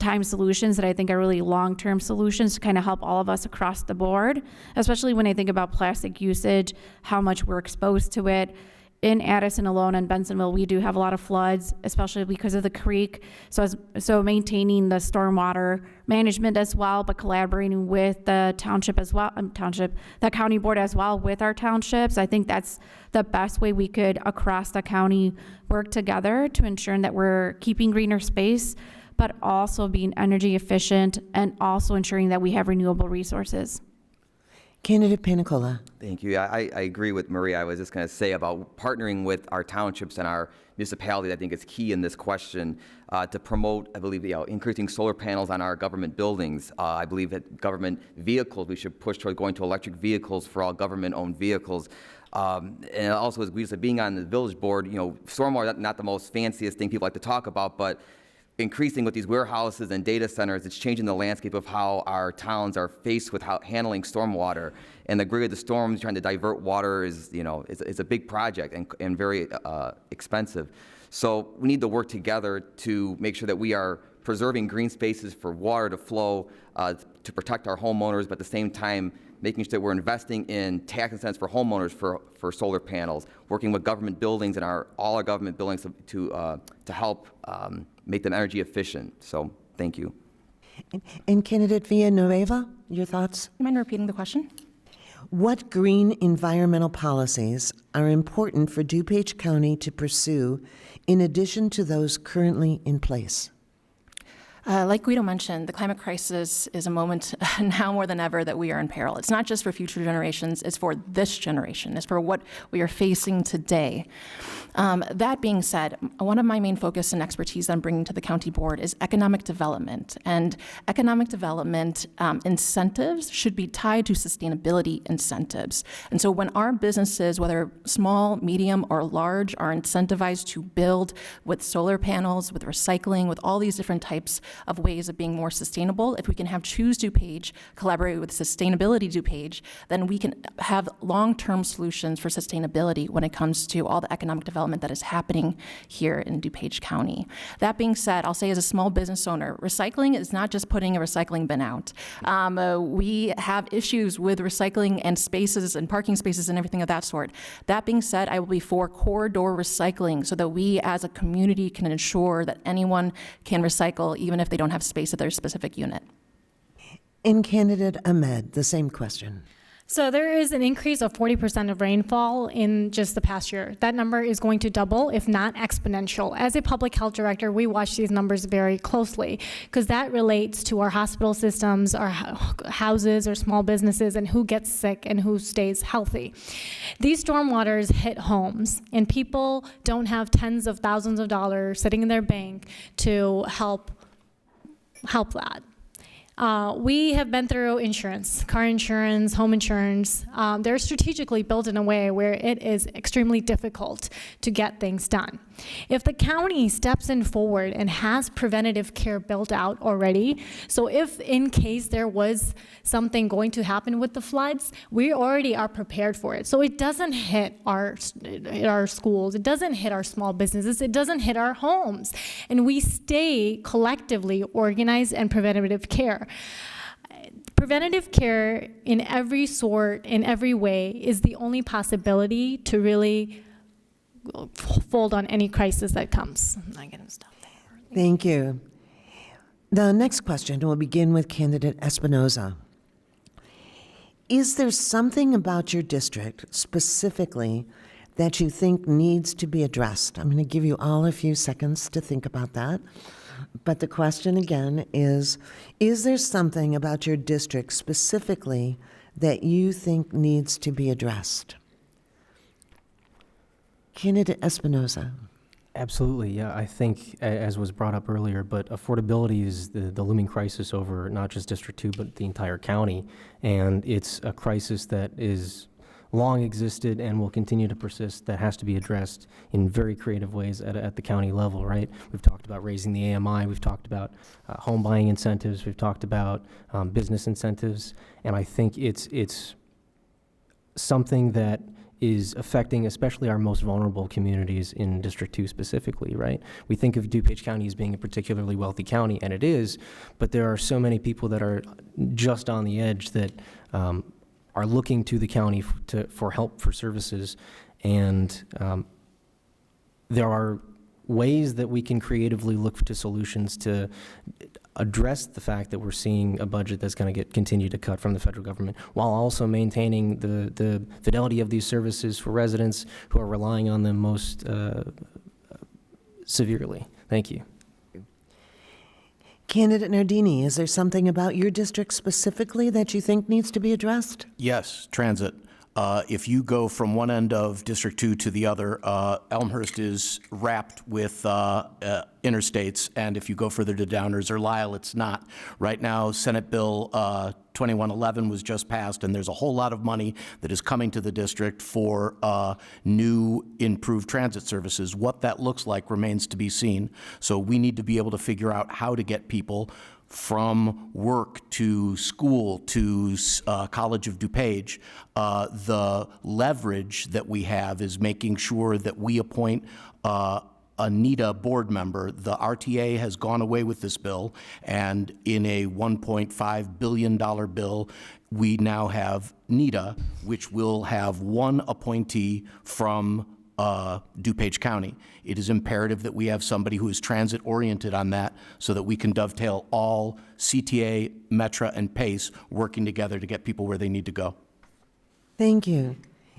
time solutions that I think are really long-term solutions to kind of help all of us across the board, especially when I think about plastic usage, how much we're exposed to it. In Addison alone and Bensonville, we do have a lot of floods, especially because of the creek. So maintaining the stormwater management as well, but collaborating with the township as well, the county board as well with our townships. I think that's the best way we could, across the county, work together to ensure that we're keeping greener space, but also being energy efficient and also ensuring that we have renewable resources. Candidate Panicola? Thank you. I agree with Maria. I was just going to say about partnering with our townships and our municipalities. I think is key in this question to promote, I believe, increasing solar panels on our government buildings. I believe that government vehicles, we should push toward going to electric vehicles for all government-owned vehicles. And also, as we said, being on the village board, stormwater not the most fanciest thing people like to talk about, but increasing with these warehouses and data centers, it's changing the landscape of how our towns are faced with handling stormwater. And the degree of the storms, trying to divert water is, it's a big project and very expensive. So we need to work together to make sure that we are preserving green spaces for water to flow to protect our homeowners, but at the same time, making sure that we're investing in tax incentives for homeowners for solar panels, working with government buildings and all our government buildings to help make them energy efficient. So thank you. And Candidate Villanueva, your thoughts? Do you mind repeating the question? What green environmental policies are important for DuPage County to pursue in addition to those currently in place? Like Guido mentioned, the climate crisis is a moment now more than ever that we are in peril. It's not just for future generations, it's for this generation. It's for what we are facing today. That being said, one of my main focus and expertise that I'm bringing to the county board is economic development. And economic development incentives should be tied to sustainability incentives. And so when our businesses, whether small, medium, or large, are incentivized to build with solar panels, with recycling, with all these different types of ways of being more sustainable, if we can have Choose DuPage collaborate with Sustainability DuPage, then we can have long-term solutions for sustainability when it comes to all the economic development that is happening here in DuPage County. That being said, I'll say as a small business owner, recycling is not just putting a recycling bin out. We have issues with recycling and spaces and parking spaces and everything of that sort. That being said, I will be for corridor recycling so that we as a community can ensure that anyone can recycle even if they don't have space at their specific unit. And Candidate Ahmed, the same question. So there is an increase of 40% of rainfall in just the past year. That number is going to double, if not exponential. As a public health director, we watch these numbers very closely because that relates to our hospital systems, our houses, our small businesses, and who gets sick and who stays healthy. These stormwaters hit homes, and people don't have tens of thousands of dollars sitting in their bank to help that. We have been through insurance, car insurance, home insurance. They're strategically built in a way where it is extremely difficult to get things done. If the county steps in forward and has preventative care built out already, so if in case there was something going to happen with the floods, we already are prepared for it. So it doesn't hit our schools, it doesn't hit our small businesses, it doesn't hit our homes. And we stay collectively organized and preventative care. Preventative care in every sort, in every way, is the only possibility to really fold on any crisis that comes. I'm not going to stop there. Thank you. The next question will begin with Candidate Espinoza. Is there something about your district specifically that you think needs to be addressed? I'm going to give you all a few seconds to think about that. But the question again is there something about your district specifically that you think needs to be addressed? Candidate Espinoza. Absolutely, yeah. I think, as was brought up earlier, but affordability is the looming crisis over not just District 2, but the entire county. And it's a crisis that is long existed and will continue to persist, that has to be addressed in very creative ways at the county level, right? We've talked about raising the AMI, we've talked about home buying incentives, we've talked about business incentives, and I think it's something that is affecting especially our most vulnerable communities in District 2 specifically, right? We think of DuPage County as being a particularly wealthy county, and it is, but there are so many people that are just on the edge that are looking to the county for help, for services, and there are ways that we can creatively look to solutions to address the fact that we're seeing a budget that's going to continue to cut from the federal government, while also maintaining the fidelity of these services for residents who are relying on them most severely. Thank you. Candidate Nardini, is there something about your district specifically that you think needs to be addressed? Yes, transit. If you go from one end of District 2 to the other, Elmhurst is wrapped with interstates, and if you go further to Downers or Lisle, it's not. Right now, Senate Bill 2111 was just passed, and there's a whole lot of money that is coming to the district for new improved transit services. What that looks like remains to be seen. So we need to be able to figure out how to get people from work to school to College of DuPage. The leverage that we have is making sure that we appoint a NETA board member. The RTA has gone away with this bill, and in a $1.5 billion bill, we now have NETA, which will have one appointee from DuPage County. It is imperative that we have somebody who is transit-oriented on that so that we can dovetail all CTA, Metra, and PACE working together to get people where they need to go. Thank you.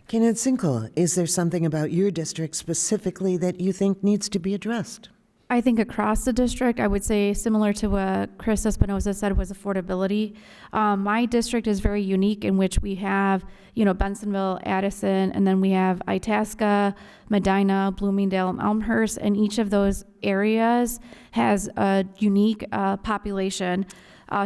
Candidate Sinkule, is there something about your district specifically that you think needs to be addressed? I think across the district, I would say similar to what Chris Espinoza said was affordability. My district is very unique in which we have, Bensonville, Addison, and then we have Itasca, Medina, Bloomingdale, and Elmhurst, and each of those areas has a unique population.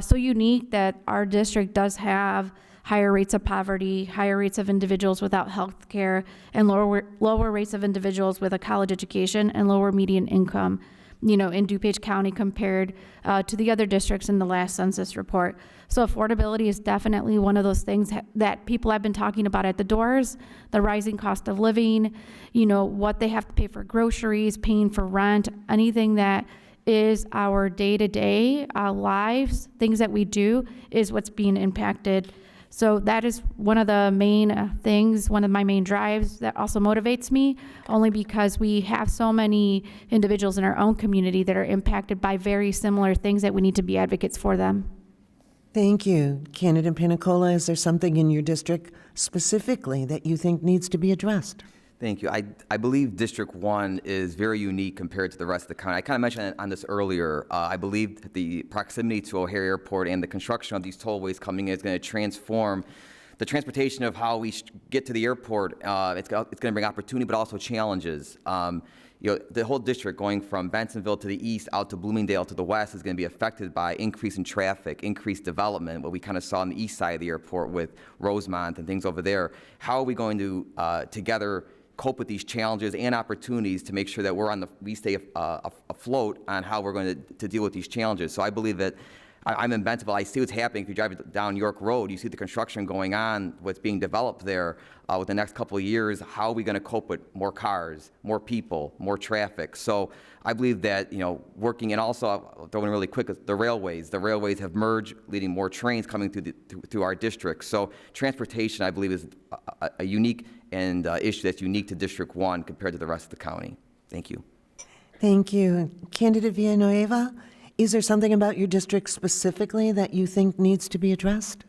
So unique that our district does have higher rates of poverty, higher rates of individuals without health care, and lower rates of individuals with a college education and lower median income, in DuPage County compared to the other districts in the last census report. So affordability is definitely one of those things that people have been talking about at the doors, the rising cost of living, what they have to pay for groceries, paying for rent, anything that is our day-to-day lives, things that we do, is what's being impacted. So that is one of the main things, one of my main drives that also motivates me, only because we have so many individuals in our own community that are impacted by very similar things that we need to be advocates for them. Thank you. Candidate Panicola, is there something in your district specifically that you think needs to be addressed? Thank you. I believe District 1 is very unique compared to the rest of the county. I kind of mentioned on this earlier. I believe that the proximity to O'Hare Airport and the construction of these tollways coming in is going to transform the transportation of how we get to the airport. It's going to bring opportunity, but also challenges. The whole district going from Bensonville to the east out to Bloomingdale to the west is going to be affected by increase in traffic, increased development, what we kind of saw on the east side of the airport with Rosemont and things over there. How are we going to together cope with these challenges and opportunities to make sure that we stay afloat on how we're going to deal with these challenges? So I believe that I'm in Bentonville. I see what's happening. If you drive down York Road, you see the construction going on, what's being developed there with the next couple of years. How are we going to cope with more cars, more people, more traffic? So I believe that, working, and also I'll throw in really quick, the railways. The railways have merged, leading more trains coming through our district. So transportation, I believe, is a unique and issue that's unique to District 1 compared to the rest of the county. Thank you. Thank you. Candidate Villanueva, is there something about your district specifically that you think needs to be addressed?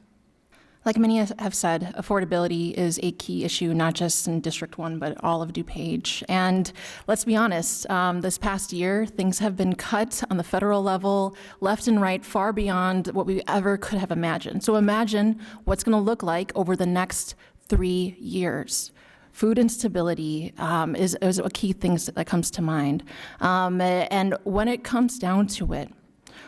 Like many have said, affordability is a key issue, not just in District 1, but all of DuPage. And let's be honest, this past year, things have been cut on the federal level, left and right, far beyond what we ever could have imagined. So imagine what's going to look like over the next 3 years. Food instability is a key thing that comes to mind. And when it comes down to it,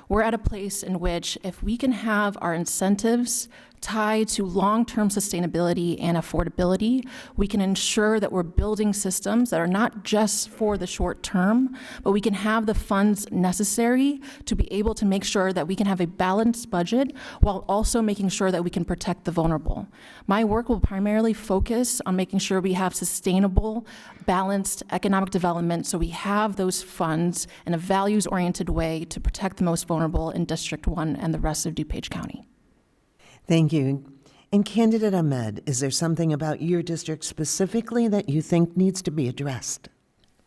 we're at a place in which if we can have our incentives tied to long-term sustainability and affordability, we can ensure that we're building systems that are not just for the short term, but we can have the funds necessary to be able to make sure that we can have a balanced budget while also making sure that we can protect the vulnerable. My work will primarily focus on making sure we have sustainable, balanced economic development so we have those funds in a values-oriented way to protect the most vulnerable in District 1 and the rest of DuPage County. Thank you. And Candidate Ahmad, is there something about your district specifically that you think needs to be addressed?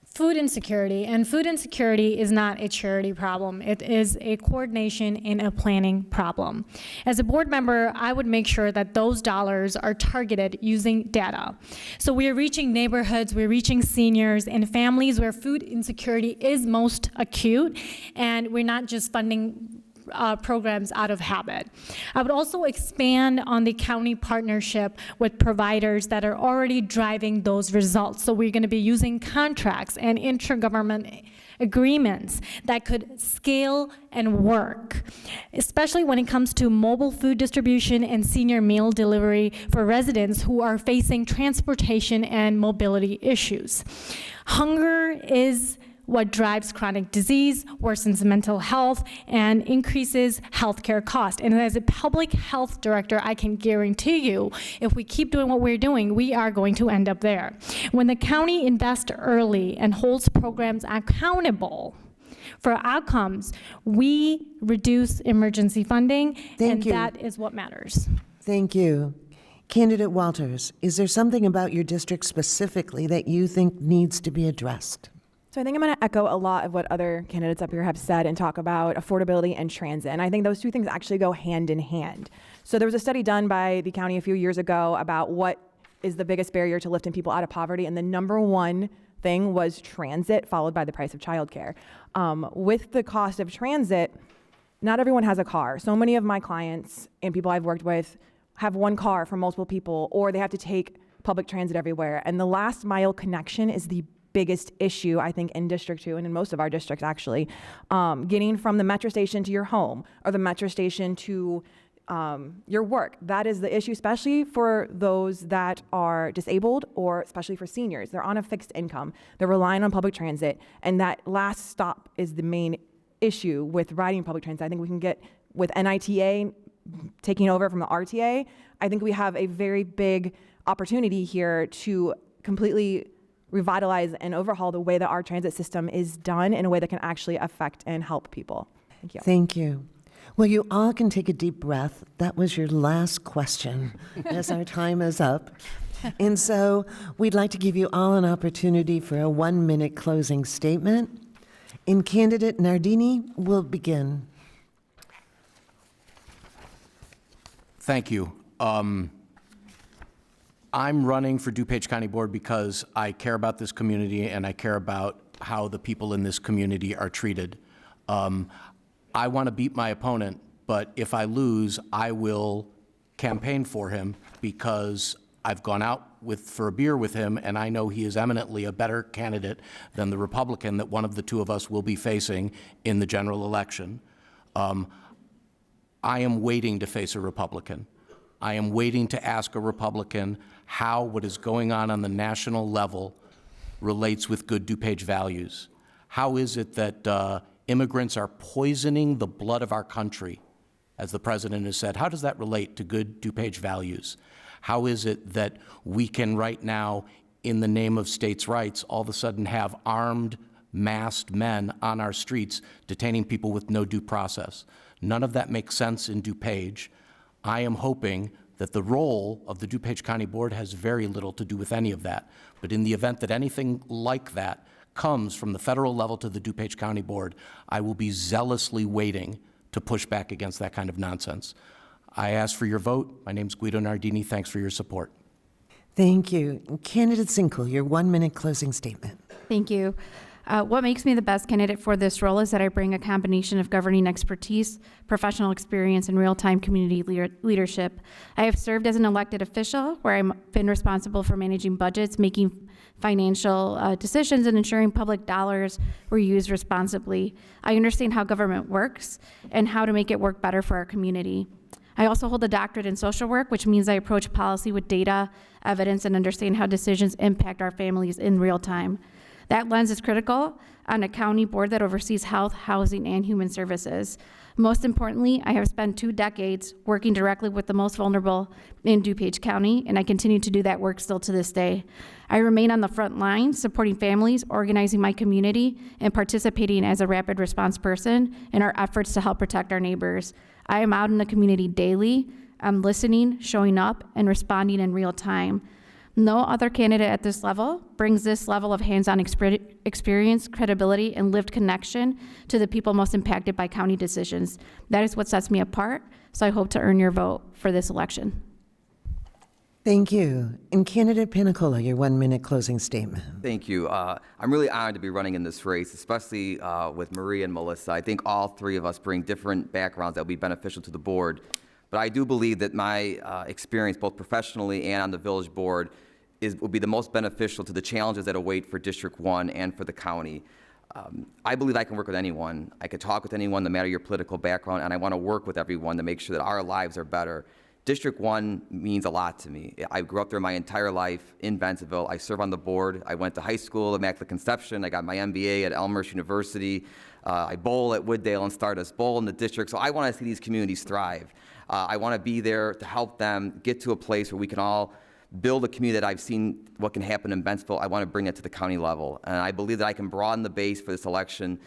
Food insecurity, and food insecurity is not a charity problem. It is a coordination and a planning problem. As a board member, I would make sure that those dollars are targeted using data. So we are reaching neighborhoods, we're reaching seniors and families where food insecurity is most acute, and we're not just funding programs out of habit. I would also expand on the county partnership with providers that are already driving those results. So we're going to be using contracts and intergovernment agreements that could scale and work, especially when it comes to mobile food distribution and senior meal delivery for residents who are facing transportation and mobility issues. Hunger is what drives chronic disease, worsens mental health, and increases healthcare costs. And as a public health director, I can guarantee you, if we keep doing what we're doing, we are going to end up there. When the county invests early and holds programs accountable for outcomes, we reduce emergency funding, and that is what matters. Thank you. Candidate Walters, is there something about your district specifically that you think needs to be addressed? So I think I'm going to echo a lot of what other candidates up here have said and talk about affordability and transit. And I think those two things actually go hand in hand. So there was a study done by the county a few years ago about what is the biggest barrier to lifting people out of poverty. And the number one thing was transit, followed by the price of childcare. With the cost of transit, not everyone has a car. So many of my clients and people I've worked with have one car for multiple people, or they have to take public transit everywhere. And the last mile connection is the biggest issue, I think, in District 2 and in most of our districts, actually. Getting from the metro station to your home or the metro station to your work. That is the issue, especially for those that are disabled or especially for seniors. They're on a fixed income. They're relying on public transit. And that last stop is the main issue with riding public transit. I think we can get, with NITA taking over from the RTA, I think we have a very big opportunity here to completely revitalize and overhaul the way that our transit system is done in a way that can actually affect and help people. Thank you. Thank you. Well, you all can take a deep breath. That was your last question, as our time is up. And so we'd like to give you all an opportunity for a 1-minute closing statement. And candidate Nardini will begin. Thank you. I'm running for DuPage County Board because I care about this community and I care about how the people in this community are treated. I want to beat my opponent, but if I lose, I will campaign for him because I've gone out for a beer with him and I know he is eminently a better candidate than the Republican that one of the two of us will be facing in the general election. I am waiting to face a Republican. I am waiting to ask a Republican how what is going on the national level relates with good DuPage values. How is it that immigrants are poisoning the blood of our country, as the president has said? How does that relate to good DuPage values? How is it that we can right now, in the name of states' rights, all of a sudden have armed, masked men on our streets detaining people with no due process? None of that makes sense in DuPage. I am hoping that the role of the DuPage County Board has very little to do with any of that. But in the event that anything like that comes from the federal level to the DuPage County Board, I will be zealously waiting to push back against that kind of nonsense. I ask for your vote. My name's Guido Nardini. Thanks for your support. Thank you. Candidate Sinkule, your 1-minute closing statement. Thank you. What makes me the best candidate for this role is that I bring a combination of governing expertise, professional experience, and real-time community leadership. I have served as an elected official where I've been responsible for managing budgets, making financial decisions, and ensuring public dollars were used responsibly. I understand how government works and how to make it work better for our community. I also hold a doctorate in social work, which means I approach policy with data, evidence, and understand how decisions impact our families in real time. That lens is critical on a county board that oversees health, housing, and human services. Most importantly, I have spent 2 decades working directly with the most vulnerable in DuPage County, and I continue to do that work still to this day. I remain on the front line, supporting families, organizing my community, and participating as a rapid response person in our efforts to help protect our neighbors. I am out in the community daily. I'm listening, showing up, and responding in real time. No other candidate at this level brings this level of hands-on experience, credibility, and lived connection to the people most impacted by county decisions. That is what sets me apart, so I hope to earn your vote for this election. Thank you. And candidate Panicola, your 1-minute closing statement. Thank you. I'm really honored to be running in this race, especially with Marie and Melissa. I think all 3 of us bring different backgrounds that will be beneficial to the board. But I do believe that my experience, both professionally and on the village board, will be the most beneficial to the challenges that await for District 1 and for the county. I believe I can work with anyone. I can talk with anyone, no matter your political background, and I want to work with everyone to make sure that our lives are better. District 1 means a lot to me. I grew up there my entire life in Bentonville. I serve on the board. I went to high school, Immaculate Conception. I got my MBA at Elmhurst University. I bowl at Wooddale and Stardust Bowl in the district. So I want to see these communities thrive. I want to be there to help them get to a place where we can all build a community that I've seen what can happen in Bentonville. I want to bring it to the county level. And I believe that I can broaden the base for this election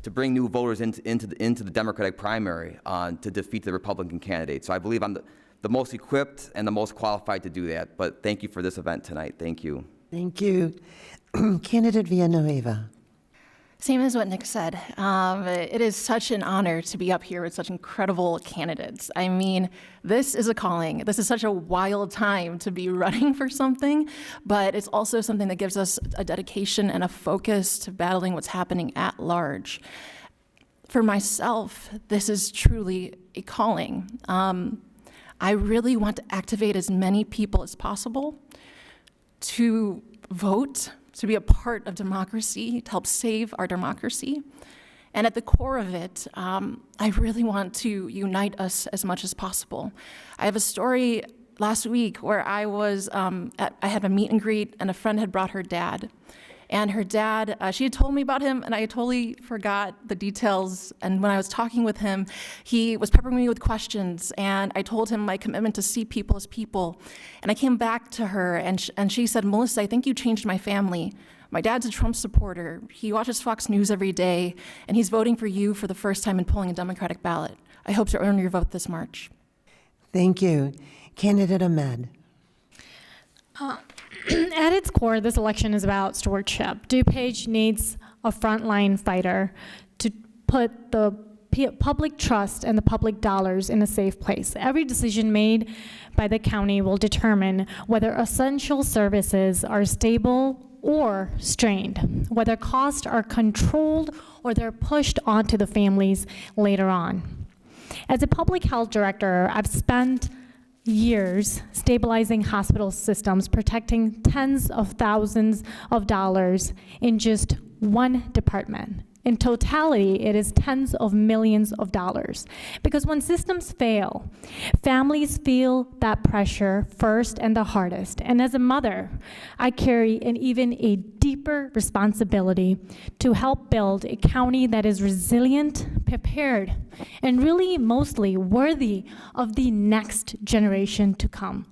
to bring new voters into the Democratic primary to defeat the Republican candidate. So I believe I'm the most equipped and the most qualified to do that. But thank you for this event tonight. Thank you. Thank you. Candidate Villanueva. Same as what Nick said. It is such an honor to be up here with such incredible candidates. I mean, this is a calling. This is such a wild time to be running for something, but it's also something that gives us a dedication and a focus to battling what's happening at large. For myself, this is truly a calling. I really want to activate as many people as possible to vote, to be a part of democracy, to help save our democracy. And at the core of it, I really want to unite us as much as possible. I have a story last week where I had a meet and greet, and a friend had brought her dad. And her dad, she had told me about him, and I totally forgot the details. And when I was talking with him, he was peppering me with questions, and I told him my commitment to see people as people. And I came back to her, and she said, "Melissa, I think you changed my family. My dad's a Trump supporter. He watches Fox News every day, and he's voting for you for the first time and pulling a Democratic ballot. I hope to earn your vote this March." Thank you. Candidate Ahmad. At its core, this election is about stewardship. DuPage needs a frontline fighter to put the public trust and the public dollars in a safe place. Every decision made by the county will determine whether essential services are stable or strained, whether costs are controlled or they're pushed onto the families later on. As a public health director, I've spent years stabilizing hospital systems, protecting tens of thousands of dollars in just one department. In totality, it is tens of millions of dollars. Because when systems fail, families feel that pressure first and the hardest. And as a mother, I carry an even a deeper responsibility to help build a county that is resilient, prepared, and really mostly worthy of the next generation to come.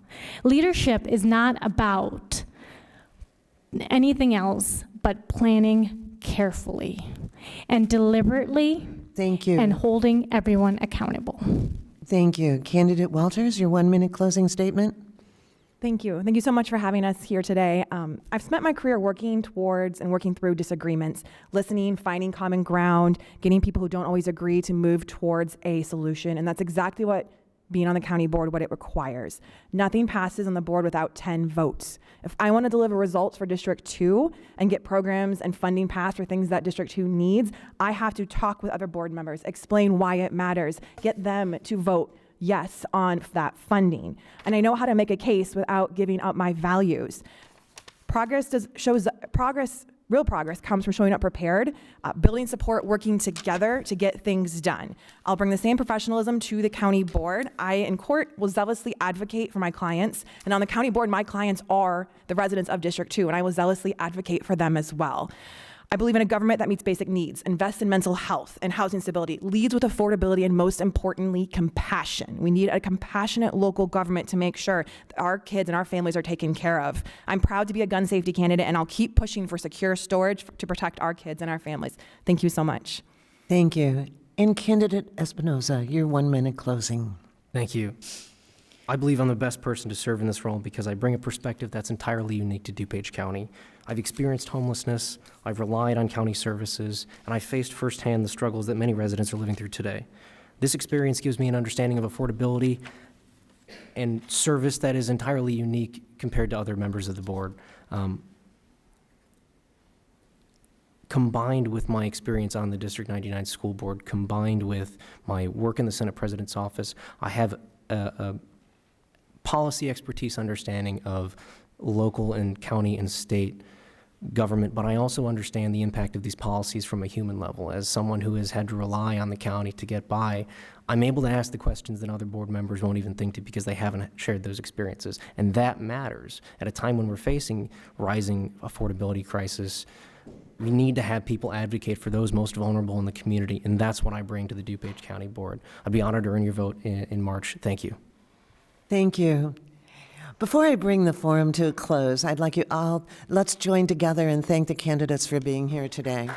Leadership is not about anything else but planning carefully and deliberately. Thank you. And holding everyone accountable. Thank you. Candidate Walters, your 1-minute closing statement. Thank you. Thank you so much for having us here today. I've spent my career working towards and working through disagreements, listening, finding common ground, getting people who don't always agree to move towards a solution. And that's exactly what being on the county board, what it requires. Nothing passes on the board without 10 votes. If I want to deliver results for District 2 and get programs and funding passed for things that District 2 needs, I have to talk with other board members, explain why it matters, get them to vote yes on that funding. And I know how to make a case without giving up my values. Real progress comes from showing up prepared, building support, working together to get things done. I'll bring the same professionalism to the county board. I, in court, will zealously advocate for my clients. And on the county board, my clients are the residents of District 2, and I will zealously advocate for them as well. I believe in a government that meets basic needs, invests in mental health and housing stability, leads with affordability, and most importantly, compassion. We need a compassionate local government to make sure that our kids and our families are taken care of. I'm proud to be a gun safety candidate, and I'll keep pushing for secure storage to protect our kids and our families. Thank you so much. Thank you. And Candidate Espinoza, your 1-minute closing. Thank you. I believe I'm the best person to serve in this role because I bring a perspective that's entirely unique to DuPage County. I've experienced homelessness, I've relied on county services, and I've faced firsthand the struggles that many residents are living through today. This experience gives me an understanding of affordability and service that is entirely unique compared to other members of the board. Combined with my experience on the District 99 school board, combined with my work in the Senate President's office, I have a policy expertise understanding of local and county and state government, but I also understand the impact of these policies from a human level. As someone who has had to rely on the county to get by, I'm able to ask the questions that other board members won't even think to because they haven't shared those experiences. And that matters. At a time when we're facing rising affordability crisis, we need to have people advocate for those most vulnerable in the community, and that's what I bring to the DuPage County Board. I'd be honored to earn your vote in March. Thank you. Thank you. Before I bring the forum to a close, I'd like you all, let's join together and thank the candidates for being here today.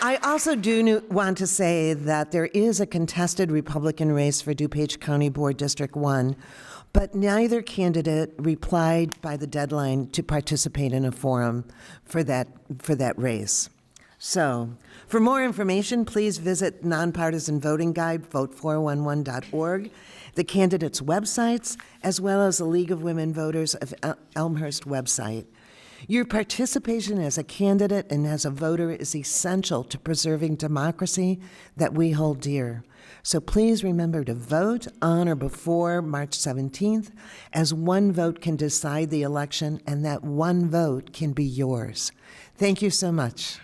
I also want to say that there is a contested Republican race for DuPage County Board District 1, but neither candidate replied by the deadline to participate in a forum for that race. So, for more information, please visit Nonpartisan Voting Guide, vote411.org, the candidates' websites, as well as the League of Women Voters of Elmhurst website. Your participation as a candidate and as a voter is essential to preserving democracy that we hold dear. So please remember to vote on or before March 17th, as one vote can decide the election, and that one vote can be yours. Thank you so much.